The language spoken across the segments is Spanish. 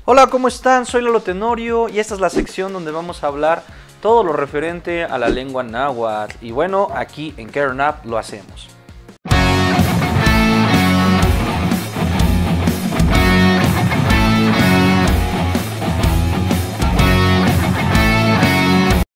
Hola, ¿cómo están? Soy Lalo Tenorio y esta es la sección donde vamos a hablar todo lo referente a la lengua náhuatl. Y bueno, aquí en KernUp lo hacemos.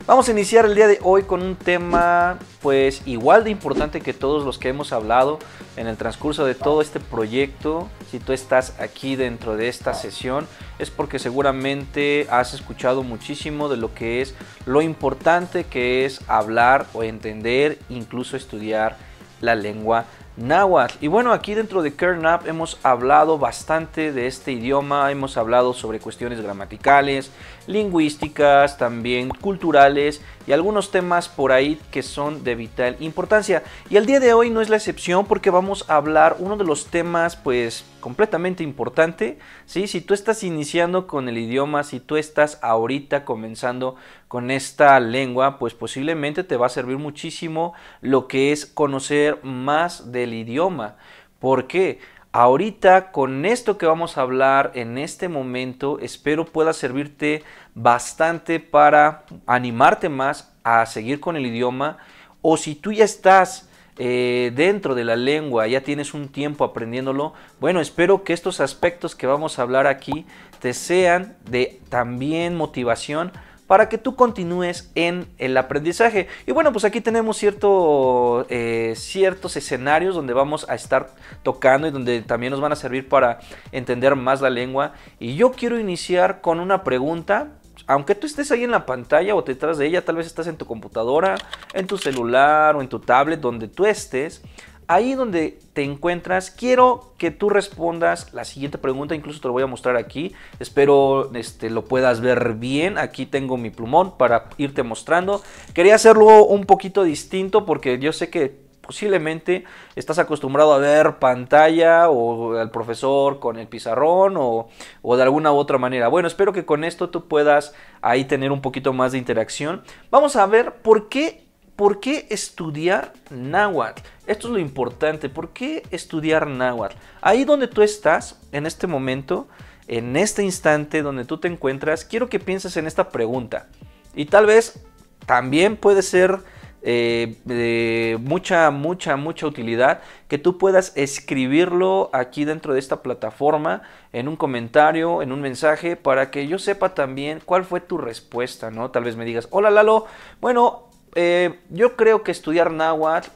Vamos a iniciar el día de hoy con un tema pues igual de importante que todos los que hemos hablado en el transcurso de todo este proyecto. Si tú estás aquí dentro de esta sesión es porque seguramente has escuchado muchísimo de lo que es lo importante que es hablar o entender, incluso estudiar la lengua náhuatl. Y bueno, aquí dentro de KernUp hemos hablado bastante de este idioma, hemos hablado sobre cuestiones gramaticales, lingüísticas, también culturales y algunos temas por ahí que son de vital importancia. Y el día de hoy no es la excepción porque vamos a hablar uno de los temas pues completamente importante, ¿sí? Si tú estás iniciando con el idioma, si tú estás ahorita comenzando con esta lengua, pues posiblemente te va a servir muchísimo lo que es conocer más del idioma. ¿Por qué? Ahorita con esto que vamos a hablar en este momento, espero pueda servirte bastante para animarte más a seguir con el idioma, o si tú ya estás dentro de la lengua, ya tienes un tiempo aprendiéndolo, bueno, espero que estos aspectos que vamos a hablar aquí te sean de también motivación para que tú continúes en el aprendizaje. Y bueno, pues aquí tenemos ciertos escenarios donde vamos a estar tocando y donde también nos van a servir para entender más la lengua. Y yo quiero iniciar con una pregunta. Aunque tú estés ahí en la pantalla o detrás de ella, tal vez estás en tu computadora, en tu celular o en tu tablet, donde tú estés, ahí donde te encuentras, quiero que tú respondas la siguiente pregunta, incluso te lo voy a mostrar aquí, espero lo puedas ver bien, aquí tengo mi plumón para irte mostrando. Quería hacerlo un poquito distinto porque yo sé que posiblemente estás acostumbrado a ver pantalla o al profesor con el pizarrón o de alguna u otra manera. Bueno, espero que con esto tú puedas ahí tener un poquito más de interacción. Vamos a ver por qué estudiar náhuatl. Esto es lo importante. ¿Por qué estudiar náhuatl? Ahí donde tú estás, en este momento, en este instante donde tú te encuentras, quiero que pienses en esta pregunta. Y tal vez también puede ser de mucha utilidad que tú puedas escribirlo aquí dentro de esta plataforma, en un comentario, en un mensaje, para que yo sepa también cuál fue tu respuesta, ¿no? Tal vez me digas, hola Lalo, bueno, yo creo que estudiar náhuatl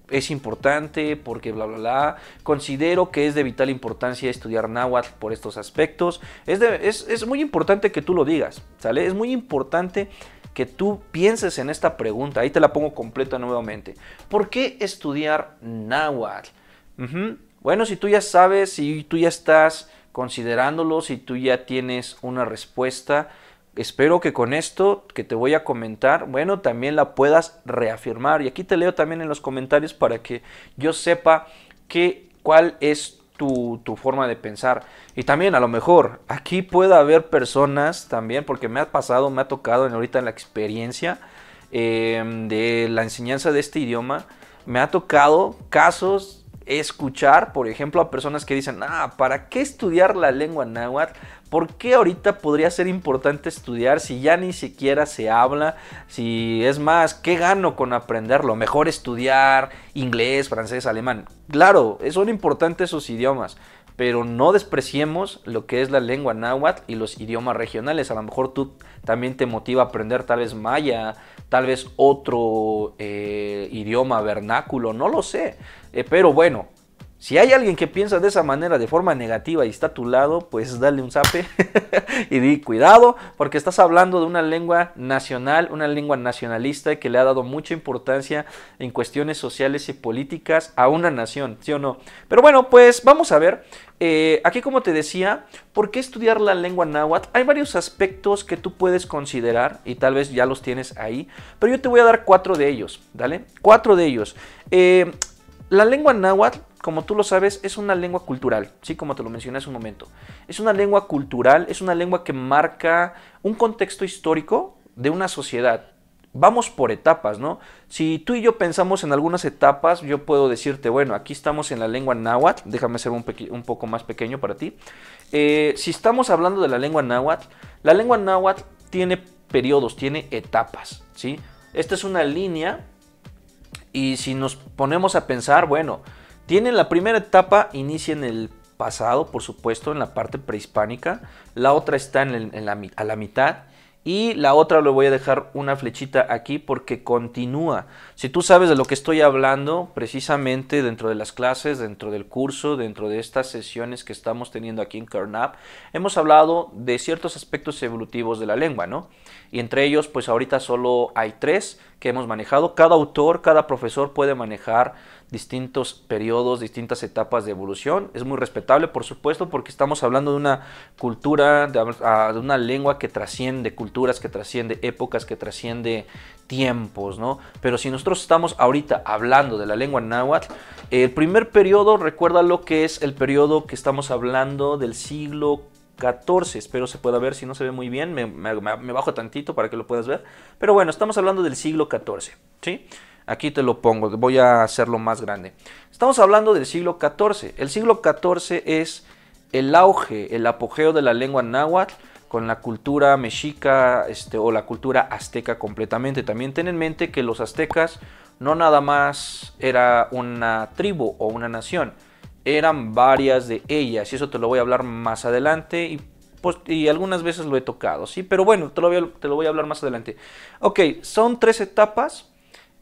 es importante porque bla bla bla, considero que es de vital importancia estudiar náhuatl por estos aspectos, es muy importante que tú lo digas, ¿sale? Es muy importante que tú pienses en esta pregunta, ahí te la pongo completa nuevamente. ¿Por qué estudiar náhuatl? Bueno, si tú ya sabes, si tú ya estás considerándolo, si tú ya tienes una respuesta, espero que con esto que te voy a comentar, bueno, también la puedas reafirmar. Y aquí te leo también en los comentarios para que yo sepa cuál es tu forma de pensar. Y también a lo mejor aquí puede haber personas también, porque me ha pasado, me ha tocado ahorita en la experiencia de la enseñanza de este idioma, me ha tocado casos escuchar, por ejemplo, a personas que dicen, ¿para qué estudiar la lengua náhuatl? ¿Por qué ahorita podría ser importante estudiar si ya ni siquiera se habla? Si es más, ¿qué gano con aprenderlo? Mejor estudiar inglés, francés, alemán. Claro, son importantes esos idiomas, pero no despreciemos lo que es la lengua náhuatl y los idiomas regionales. A lo mejor tú también te motiva a aprender tal vez maya, tal vez otro idioma vernáculo, no lo sé. Pero bueno, si hay alguien que piensa de esa manera, de forma negativa y está a tu lado, pues dale un zape y di cuidado, porque estás hablando de una lengua nacional, una lengua nacionalista que le ha dado mucha importancia en cuestiones sociales y políticas a una nación, ¿sí o no? Pero bueno, pues vamos a ver, aquí como te decía, ¿por qué estudiar la lengua náhuatl? Hay varios aspectos que tú puedes considerar y tal vez ya los tienes ahí, pero yo te voy a dar 4 de ellos, ¿vale? 4 de ellos. La lengua náhuatl, como tú lo sabes, es una lengua cultural, ¿sí? Como te lo mencioné hace un momento. Es una lengua cultural, es una lengua que marca un contexto histórico de una sociedad. vamos por etapas, ¿no? Si tú y yo pensamos en algunas etapas, yo puedo decirte, bueno, aquí estamos en la lengua náhuatl, déjame ser un poco más pequeño para ti. Si estamos hablando de la lengua náhuatl tiene periodos, tiene etapas, ¿sí? Esta es una línea y si nos ponemos a pensar, bueno, tiene la primera etapa, inicia en el pasado, por supuesto, en la parte prehispánica, la otra está a la mitad, y la otra le voy a dejar una flechita aquí porque continúa. Si tú sabes de lo que estoy hablando, precisamente dentro de las clases, dentro del curso, dentro de estas sesiones que estamos teniendo aquí en Kernap, hemos hablado de ciertos aspectos evolutivos de la lengua, ¿no? Y entre ellos, pues ahorita solo hay 3 que hemos manejado. Cada autor, cada profesor puede manejar distintos periodos, distintas etapas de evolución. Es muy respetable, por supuesto, porque estamos hablando de una cultura, de una lengua que trasciende culturas, que trasciende épocas, que trasciende tiempos, ¿no? Pero si nosotros estamos ahorita hablando de la lengua náhuatl, el primer periodo, recuerda lo que es el periodo que estamos hablando del siglo 14, espero se pueda ver, si no se ve muy bien, me bajo tantito para que lo puedas ver, pero bueno, estamos hablando del siglo 14, ¿sí? Aquí te lo pongo, voy a hacerlo más grande. Estamos hablando del siglo 14, el siglo 14 es el auge, el apogeo de la lengua náhuatl con la cultura mexica o la cultura azteca completamente. También ten en mente que los aztecas no nada más era una tribu o una nación, eran varias de ellas, y eso te lo voy a hablar más adelante, y algunas veces lo he tocado, ¿sí? Pero bueno, te lo voy a hablar más adelante. Ok, son 3 etapas,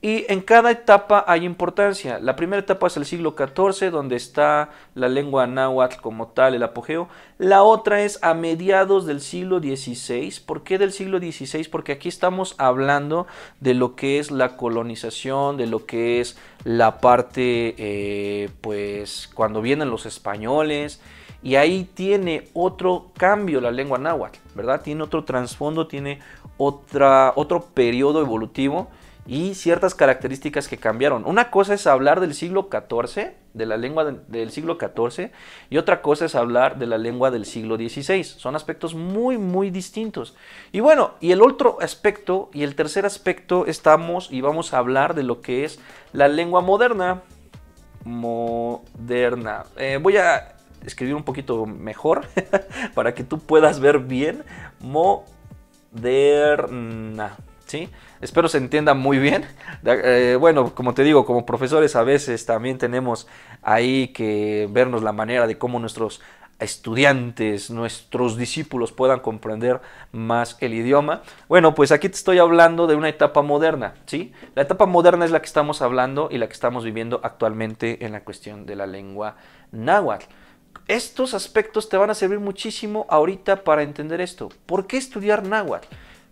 y en cada etapa hay importancia. La primera etapa es el siglo XIV, donde está la lengua náhuatl como tal, el apogeo. La otra es a mediados del siglo XVI. ¿Por qué del siglo XVI? Porque aquí estamos hablando de lo que es la colonización, de lo que es la parte, pues, cuando vienen los españoles. Y ahí tiene otro cambio la lengua náhuatl, ¿verdad? Tiene otro trasfondo, tiene otro periodo evolutivo y ciertas características que cambiaron. Una cosa es hablar del siglo XIV, de la lengua del siglo XIV, y otra cosa es hablar de la lengua del siglo XVI. Son aspectos muy, muy distintos. Y bueno, y el otro aspecto, y el tercer aspecto, vamos a hablar de lo que es la lengua moderna. Voy a escribir un poquito mejor para que tú puedas ver bien. Moderna, ¿sí? Espero se entienda muy bien. Bueno, como te digo, como profesores a veces también tenemos ahí que vernos la manera de cómo nuestros estudiantes, nuestros discípulos puedan comprender más el idioma. Bueno, pues aquí te estoy hablando de una etapa moderna, ¿sí? La etapa moderna es la que estamos hablando y la que estamos viviendo actualmente en la cuestión de la lengua náhuatl. Estos aspectos te van a servir muchísimo ahorita para entender esto. ¿Por qué estudiar náhuatl?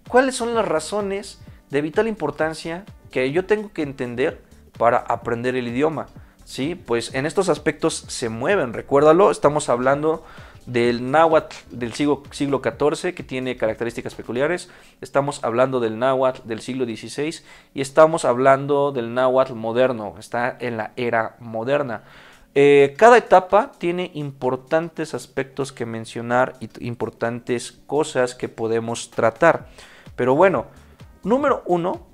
¿Cuáles son las razones de vital importancia que yo tengo que entender para aprender el idioma? ¿Sí? Pues en estos aspectos se mueven, recuérdalo, estamos hablando del náhuatl del siglo XIV, que tiene características peculiares, estamos hablando del náhuatl del siglo XVI y estamos hablando del náhuatl moderno, está en la era moderna. Cada etapa tiene importantes aspectos que mencionar y importantes cosas que podemos tratar. Pero bueno, número 1,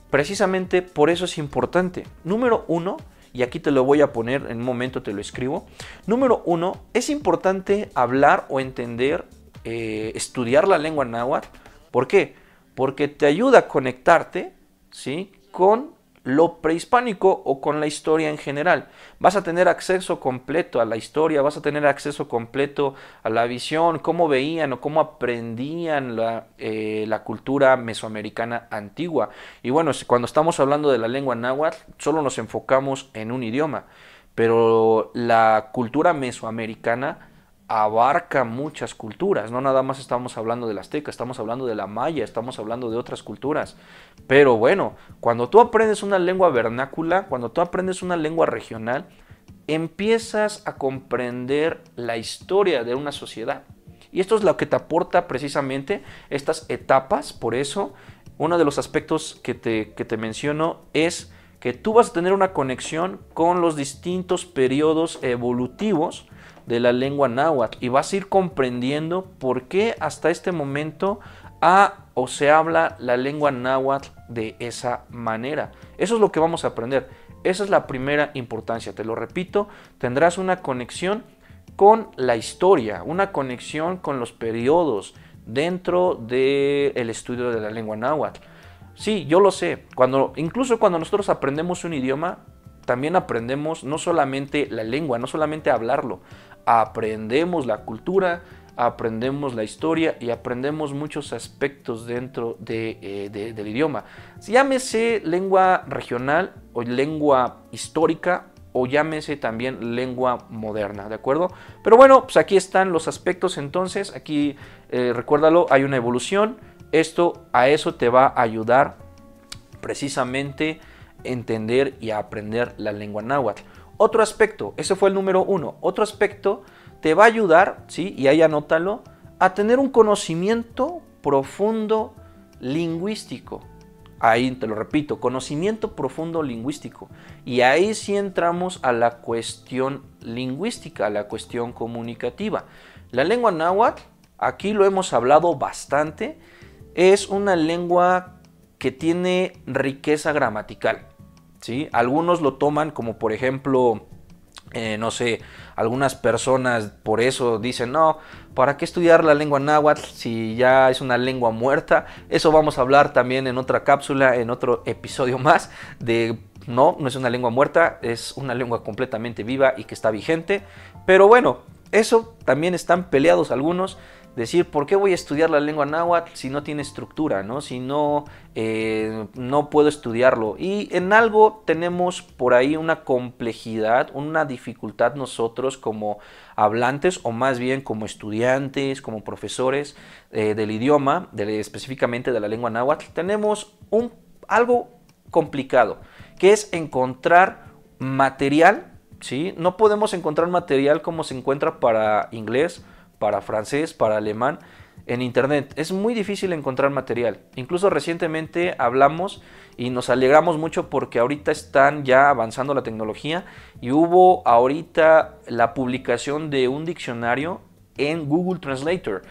precisamente por eso es importante. Número 1, y aquí te lo voy a poner en un momento, te lo escribo. Número 1, es importante hablar o entender, estudiar la lengua náhuatl. ¿Por qué? Porque te ayuda a conectarte, ¿sí?, con lo prehispánico o con la historia en general. Vas a tener acceso completo a la historia, vas a tener acceso completo a la visión, cómo veían o cómo aprendían la cultura mesoamericana antigua. Y bueno, cuando estamos hablando de la lengua náhuatl, solo nos enfocamos en un idioma, pero la cultura mesoamericana abarca muchas culturas, no nada más estamos hablando de la azteca, estamos hablando de la maya, estamos hablando de otras culturas. Pero bueno, cuando tú aprendes una lengua vernácula, cuando tú aprendes una lengua regional, empiezas a comprender la historia de una sociedad. Y esto es lo que te aporta precisamente estas etapas. Por eso, uno de los aspectos que te menciono es que tú vas a tener una conexión con los distintos periodos evolutivos de la lengua náhuatl y vas a ir comprendiendo por qué hasta este momento ha o se habla la lengua náhuatl de esa manera. Eso es lo que vamos a aprender. Esa es la primera importancia. Te lo repito, tendrás una conexión con la historia, una conexión con los periodos dentro del estudio de la lengua náhuatl. Sí, yo lo sé. Incluso cuando nosotros aprendemos un idioma, también aprendemos no solamente la lengua, no solamente hablarlo, aprendemos la cultura, aprendemos la historia y aprendemos muchos aspectos dentro del idioma. Llámese lengua regional o lengua histórica o llámese también lengua moderna, ¿de acuerdo? Pero bueno, pues aquí están los aspectos entonces. Aquí, recuérdalo, hay una evolución. A eso te va a ayudar precisamente entender y a aprender la lengua náhuatl. Otro aspecto, ese fue el número 1. Otro aspecto te va a ayudar, ¿sí? Y ahí anótalo, a tener un conocimiento profundo lingüístico. Ahí te lo repito, conocimiento profundo lingüístico. Y ahí sí entramos a la cuestión lingüística, a la cuestión comunicativa. La lengua náhuatl, aquí lo hemos hablado bastante, es una lengua que tiene riqueza gramatical, ¿sí? Algunos lo toman como, por ejemplo, no sé, algunas personas por eso dicen, no, ¿para qué estudiar la lengua náhuatl si ya es una lengua muerta? Eso vamos a hablar también en otra cápsula, en otro episodio más, no es una lengua muerta, es una lengua completamente viva y que está vigente. Pero bueno, eso también están peleados algunos. Decir, ¿por qué voy a estudiar la lengua náhuatl si no tiene estructura, ¿no? Si no puedo estudiarlo? Y en algo tenemos por ahí una complejidad, una dificultad nosotros como hablantes o más bien como estudiantes, como profesores del idioma, específicamente de la lengua náhuatl. Tenemos algo complicado, que es encontrar material, ¿sí? No podemos encontrar material como se encuentra para inglés, para francés, para alemán, en internet. Es muy difícil encontrar material. Incluso recientemente hablamos y nos alegramos mucho porque ahorita están ya avanzando la tecnología y hubo ahorita la publicación de un diccionario en Google Translator,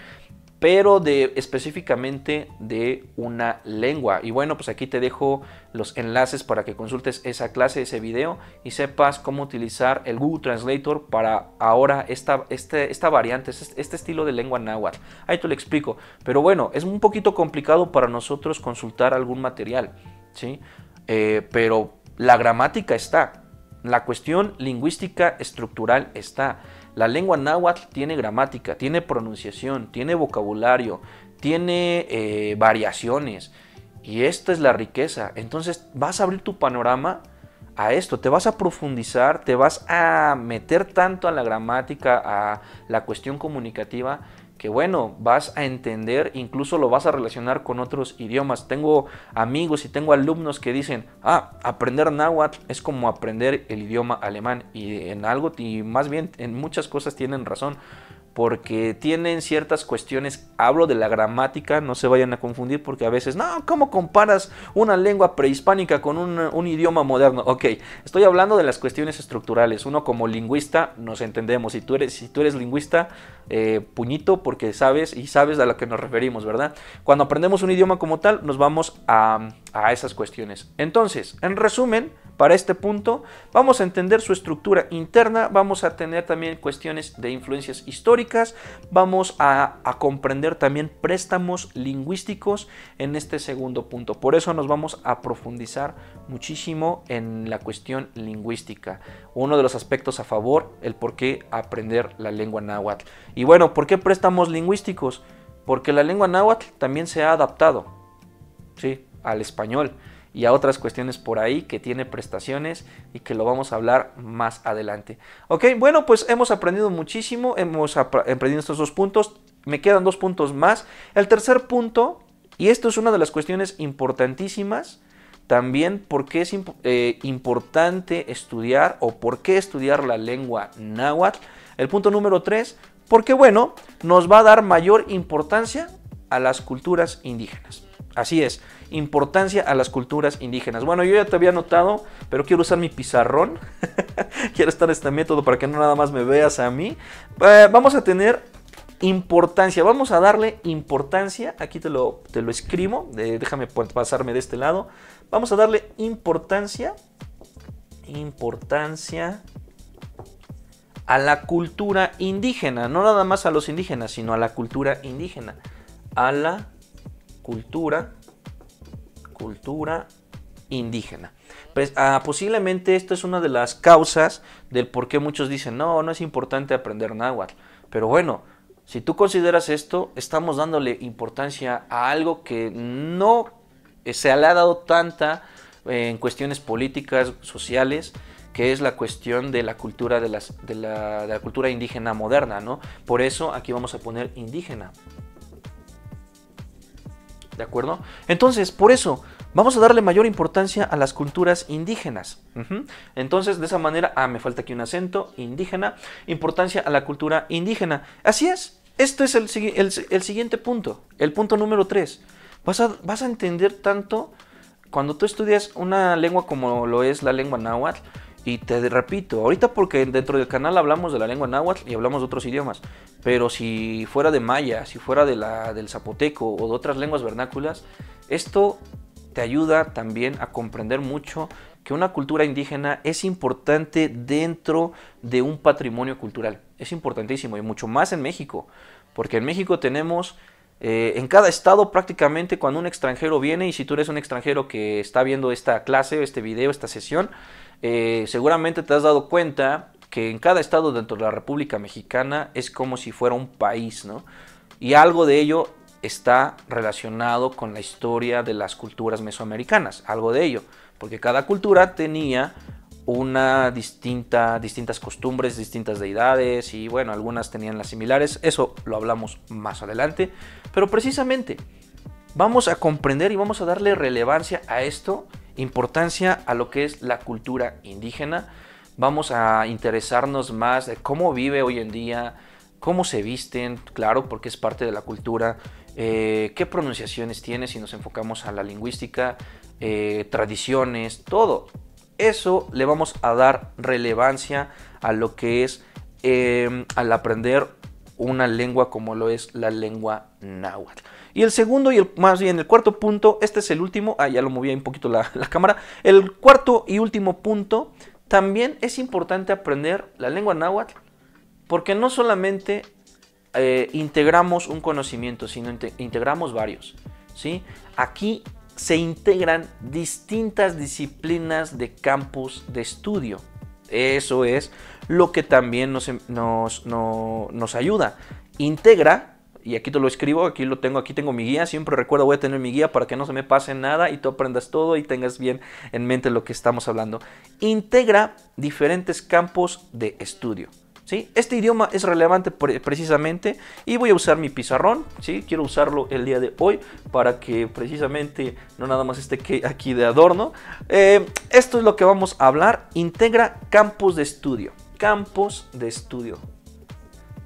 pero específicamente de una lengua. Y bueno, pues aquí te dejo los enlaces para que consultes esa clase, ese video y sepas cómo utilizar el Google Translator para ahora esta variante, este estilo de lengua náhuatl. Ahí te lo explico. Pero bueno, es un poquito complicado para nosotros consultar algún material, ¿sí? Pero la gramática está. La cuestión lingüística estructural está. La lengua náhuatl tiene gramática, tiene pronunciación, tiene vocabulario, tiene variaciones. Y esta es la riqueza. Entonces vas a abrir tu panorama a esto, te vas a profundizar, te vas a meter tanto a la gramática, a la cuestión comunicativa, que bueno, vas a entender, incluso lo vas a relacionar con otros idiomas. Tengo amigos y tengo alumnos que dicen, aprender náhuatl es como aprender el idioma alemán, y más bien en muchas cosas tienen razón, porque tienen ciertas cuestiones. Hablo de la gramática, no se vayan a confundir, porque a veces, no, ¿cómo comparas una lengua prehispánica con un idioma moderno? Ok, estoy hablando de las cuestiones estructurales. Uno como lingüista nos entendemos. Si tú eres lingüista, puñito, porque sabes a lo que nos referimos, ¿verdad? Cuando aprendemos un idioma como tal, nos vamos a esas cuestiones. Entonces, en resumen, para este punto, vamos a entender su estructura interna, vamos a tener también cuestiones de influencias históricas, vamos a comprender también préstamos lingüísticos en este segundo punto. Por eso nos vamos a profundizar muchísimo en la cuestión lingüística. Uno de los aspectos a favor, el por qué aprender la lengua náhuatl. Y bueno, ¿por qué préstamos lingüísticos? Porque la lengua náhuatl también se ha adaptado, ¿sí?, al español y a otras cuestiones por ahí que tiene prestaciones y que lo vamos a hablar más adelante. Ok, bueno, pues hemos aprendido muchísimo, hemos aprendido estos 2 puntos, me quedan 2 puntos más. El tercer punto, y esto es una de las cuestiones importantísimas, también por qué es importante estudiar o por qué estudiar la lengua náhuatl. El punto número 3, porque bueno, nos va a dar mayor importancia a las culturas indígenas. Así es, importancia a las culturas indígenas. Bueno, yo ya te había notado, pero quiero usar mi pizarrón. Quiero estar este método para que no nada más me veas a mí. Vamos a tener importancia, vamos a darle importancia, aquí te lo escribo, déjame pasarme de este lado, vamos a darle importancia a la cultura indígena, no nada más a los indígenas, sino a la cultura indígena, a la cultura indígena. Pues, posiblemente esto es una de las causas del por qué muchos dicen, no es importante aprender náhuatl, pero bueno, si tú consideras esto, estamos dándole importancia a algo que no se le ha dado tanta en cuestiones políticas, sociales, que es la cuestión de la cultura de la cultura indígena moderna, ¿no? Por eso aquí vamos a poner indígena. ¿De acuerdo? Entonces, por eso, vamos a darle mayor importancia a las culturas indígenas. Entonces, de esa manera, me falta aquí un acento, indígena, importancia a la cultura indígena. Así es. Este es el siguiente punto, el punto número 3. Vas a entender tanto cuando tú estudias una lengua como lo es la lengua náhuatl. Y te repito, ahorita porque dentro del canal hablamos de la lengua náhuatl y hablamos de otros idiomas, pero si fuera de maya, si fuera del zapoteco o de otras lenguas vernáculas, esto te ayuda también a comprender mucho que una cultura indígena es importante dentro de un patrimonio cultural. Es importantísimo y mucho más en México, porque en México tenemos en cada estado prácticamente cuando un extranjero viene, y si tú eres un extranjero que está viendo esta clase, este video, esta sesión, seguramente te has dado cuenta que en cada estado dentro de la República Mexicana es como si fuera un país, ¿no? Y algo de ello está relacionado con la historia de las culturas mesoamericanas, algo de ello, porque cada cultura tenía distintas costumbres, distintas deidades, y bueno, algunas tenían las similares, eso lo hablamos más adelante, pero precisamente vamos a comprender y vamos a darle relevancia a esto, importancia a lo que es la cultura indígena. Vamos a interesarnos más de cómo vive hoy en día, cómo se visten, claro, porque es parte de la cultura, qué pronunciaciones tiene si nos enfocamos a la lingüística, tradiciones, todo. Eso le vamos a dar relevancia a lo que es al aprender una lengua como lo es la lengua náhuatl. Y el segundo y más bien el cuarto punto, este es el último, ya lo moví un poquito la cámara, el cuarto y último punto, también es importante aprender la lengua náhuatl, porque no solamente integramos un conocimiento, sino integramos varios, ¿sí? Aquí se integran distintas disciplinas de campus de estudio. Eso es lo que también nos ayuda. Integra, y aquí te lo escribo, aquí tengo mi guía, siempre recuerda, voy a tener mi guía para que no se me pase nada y tú aprendas todo y tengas bien en mente lo que estamos hablando. Integra diferentes campos de estudio. ¿Sí? Este idioma es relevante precisamente y voy a usar mi pizarrón, ¿sí? Quiero usarlo el día de hoy para que precisamente no nada más esté aquí de adorno. Esto es lo que vamos a hablar, integra campos de estudio, campos de estudio.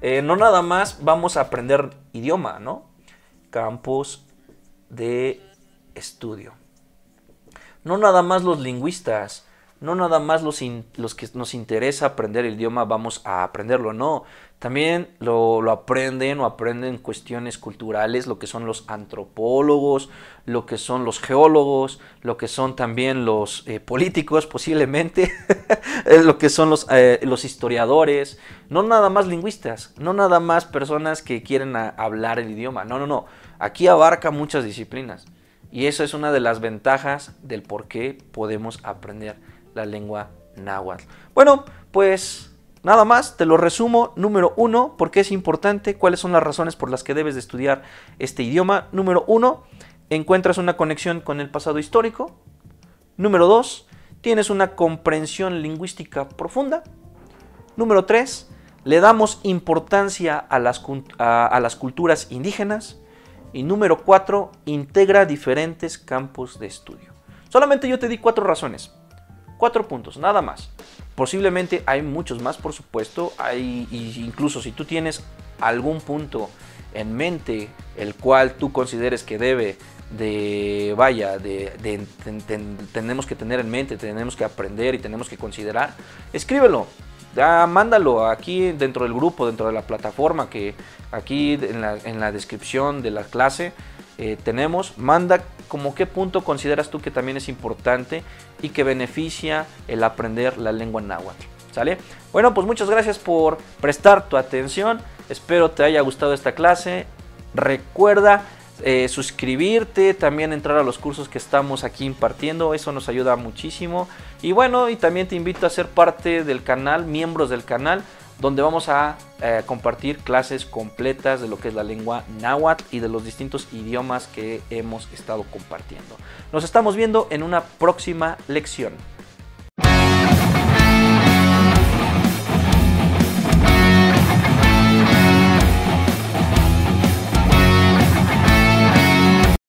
No nada más vamos a aprender idioma, ¿no? Campos de estudio. No nada más los lingüistas, no nada más los que nos interesa aprender el idioma vamos a aprenderlo, no. También lo aprenden cuestiones culturales, lo que son los antropólogos, lo que son los geólogos, lo que son también los políticos posiblemente, lo que son los historiadores, no nada más lingüistas, no nada más personas que quieren hablar el idioma, no. Aquí abarca muchas disciplinas y eso es una de las ventajas del por qué podemos aprender la lengua náhuatl. Bueno, pues nada más, te lo resumo. Número 1, ¿por qué es importante? ¿Cuáles son las razones por las que debes de estudiar este idioma? Número 1, encuentras una conexión con el pasado histórico. Número 2, tienes una comprensión lingüística profunda. Número 3, le damos importancia a las culturas indígenas. Y número 4, integra diferentes campos de estudio. Solamente yo te di 4 razones. 4 puntos, nada más. Posiblemente hay muchos más, por supuesto. Incluso si tú tienes algún punto en mente el cual tú consideres que tenemos que tener en mente, tenemos que aprender y tenemos que considerar, escríbelo. mándalo aquí dentro del grupo, dentro de la plataforma que aquí en la descripción de la clase tenemos. Manda como qué punto consideras tú que también es importante y que beneficia el aprender la lengua náhuatl. ¿Sale? Bueno, pues muchas gracias por prestar tu atención. Espero te haya gustado esta clase. Recuerda suscribirte, también entrar a los cursos que estamos aquí impartiendo, eso nos ayuda muchísimo. Y bueno, y también te invito a ser parte del canal, miembros del canal, donde vamos a compartir clases completas de lo que es la lengua náhuatl y de los distintos idiomas que hemos estado compartiendo. Nos estamos viendo en una próxima lección.